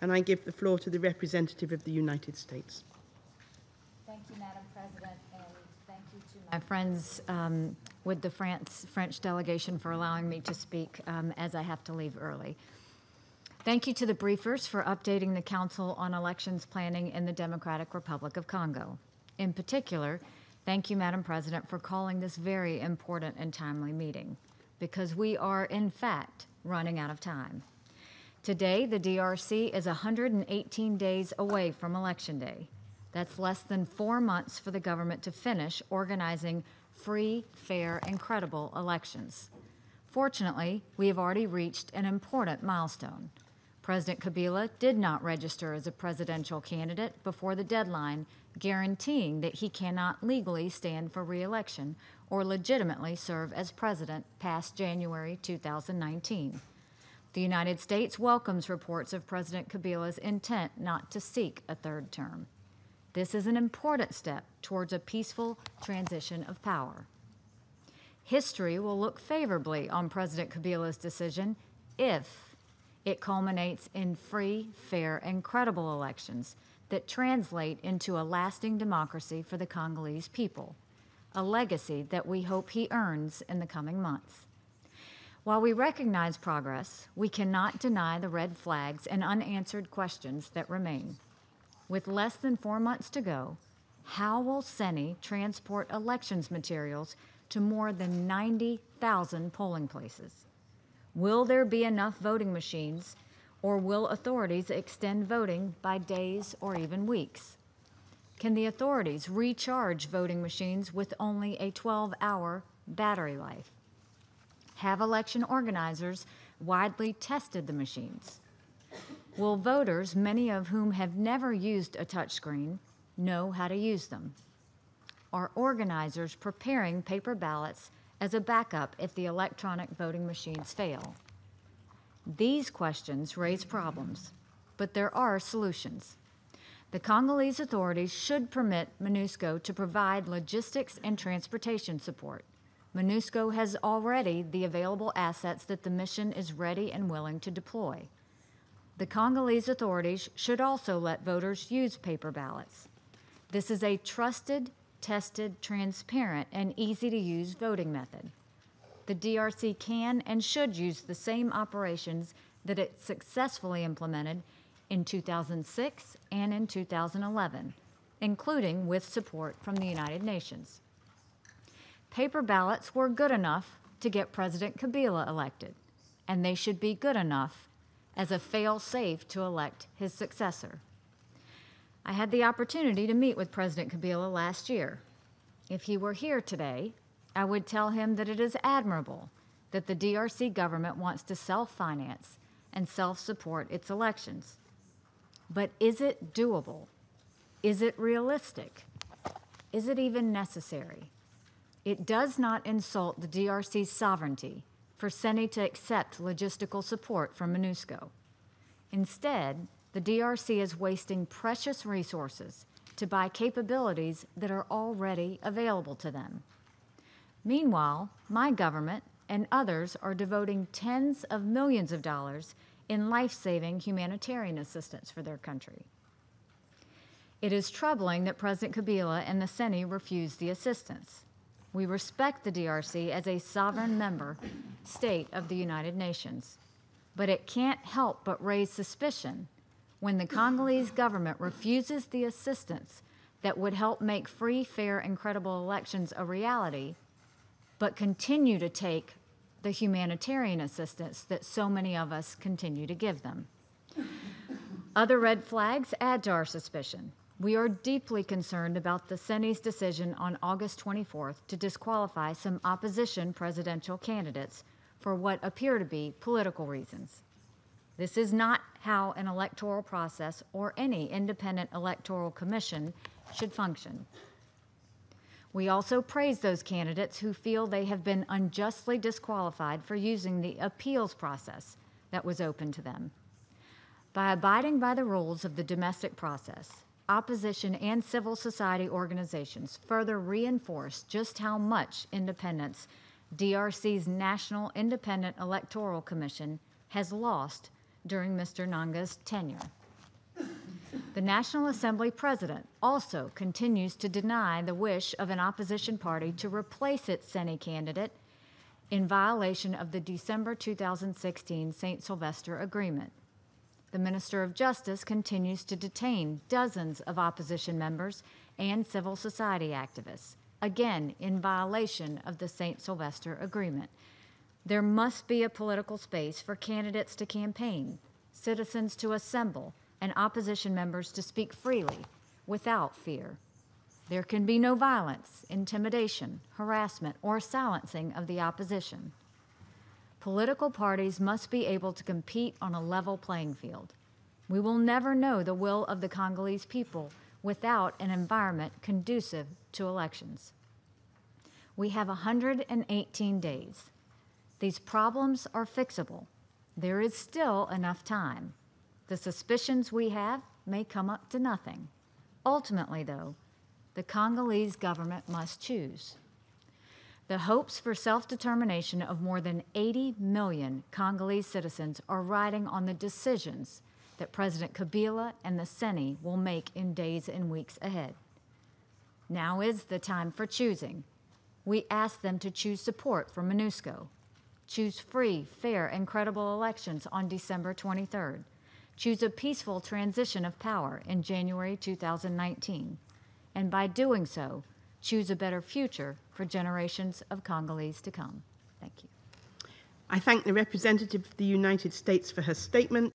And I give the floor to the representative of the United States. Thank you, Madam President, and thank you to my friends with the French delegation for allowing me to speak as I have to leave early. Thank you to the briefers for updating the Council on Elections Planning in the Democratic Republic of Congo. In particular, thank you, Madam President, for calling this very important and timely meeting, because we are, in fact, running out of time. Today, the DRC is 118 days away from Election Day. That's less than 4 months for the government to finish organizing free, fair, and credible elections. Fortunately, we have already reached an important milestone. President Kabila did not register as a presidential candidate before the deadline, guaranteeing that he cannot legally stand for re-election or legitimately serve as president past January 2019. The United States welcomes reports of President Kabila's intent not to seek a third term. This is an important step towards a peaceful transition of power. History will look favorably on President Kabila's decision if it culminates in free, fair, and credible elections that translate into a lasting democracy for the Congolese people, a legacy that we hope he earns in the coming months. While we recognize progress, we cannot deny the red flags and unanswered questions that remain. With less than 4 months to go, how will CENI transport elections materials to more than 90,000 polling places? Will there be enough voting machines, or will authorities extend voting by days or even weeks? Can the authorities recharge voting machines with only a 12-hour battery life? Have election organizers widely tested the machines? Will voters, many of whom have never used a touchscreen, know how to use them? Are organizers preparing paper ballots as a backup if the electronic voting machines fail? These questions raise problems, but there are solutions. The Congolese authorities should permit MONUSCO to provide logistics and transportation support. MONUSCO has already the available assets that the mission is ready and willing to deploy. The Congolese authorities should also let voters use paper ballots. This is a trusted, tested, transparent, and easy-to-use voting method. The DRC can and should use the same operations that it successfully implemented in 2006 and in 2011, including with support from the United Nations. Paper ballots were good enough to get President Kabila elected, and they should be good enough as a fail-safe to elect his successor. I had the opportunity to meet with President Kabila last year. If he were here today, I would tell him that it is admirable that the DRC government wants to self-finance and self-support its elections. But is it doable? Is it realistic? Is it even necessary? It does not insult the DRC's sovereignty for CENI to accept logistical support from MONUSCO. Instead, the DRC is wasting precious resources to buy capabilities that are already available to them. Meanwhile, my government and others are devoting tens of millions of dollars in life-saving humanitarian assistance for their country. It is troubling that President Kabila and the CENI refused the assistance. We respect the DRC as a sovereign member state of the United Nations, but it can't help but raise suspicion when the Congolese government refuses the assistance that would help make free, fair, and credible elections a reality, but continue to take the humanitarian assistance that so many of us continue to give them. Other red flags add to our suspicion. We are deeply concerned about the CENI's decision on August 24th to disqualify some opposition presidential candidates for what appear to be political reasons. This is not how an electoral process or any independent electoral commission should function. We also praise those candidates who feel they have been unjustly disqualified for using the appeals process that was open to them. By abiding by the rules of the domestic process, opposition and civil society organizations further reinforce just how much independence DRC's National Independent Electoral Commission has lost during Mr. Nanga's tenure. The National Assembly president also continues to deny the wish of an opposition party to replace its Senate candidate in violation of the December 2016 St. Sylvester Agreement. The Minister of Justice continues to detain dozens of opposition members and civil society activists, again in violation of the St. Sylvester Agreement. There must be a political space for candidates to campaign, citizens to assemble, and opposition members to speak freely without fear. There can be no violence, intimidation, harassment, or silencing of the opposition. Political parties must be able to compete on a level playing field. We will never know the will of the Congolese people without an environment conducive to elections. We have 118 days. These problems are fixable. There is still enough time. The suspicions we have may come up to nothing. Ultimately, though, the Congolese government must choose. The hopes for self-determination of more than 80 million Congolese citizens are riding on the decisions that President Kabila and the Senate will make in days and weeks ahead. Now is the time for choosing. We ask them to choose support for MONUSCO, choose free, fair, and credible elections on December 23rd, choose a peaceful transition of power in January 2019, and by doing so, choose a better future for generations of Congolese to come. Thank you. I thank the representative of the United States for her statement.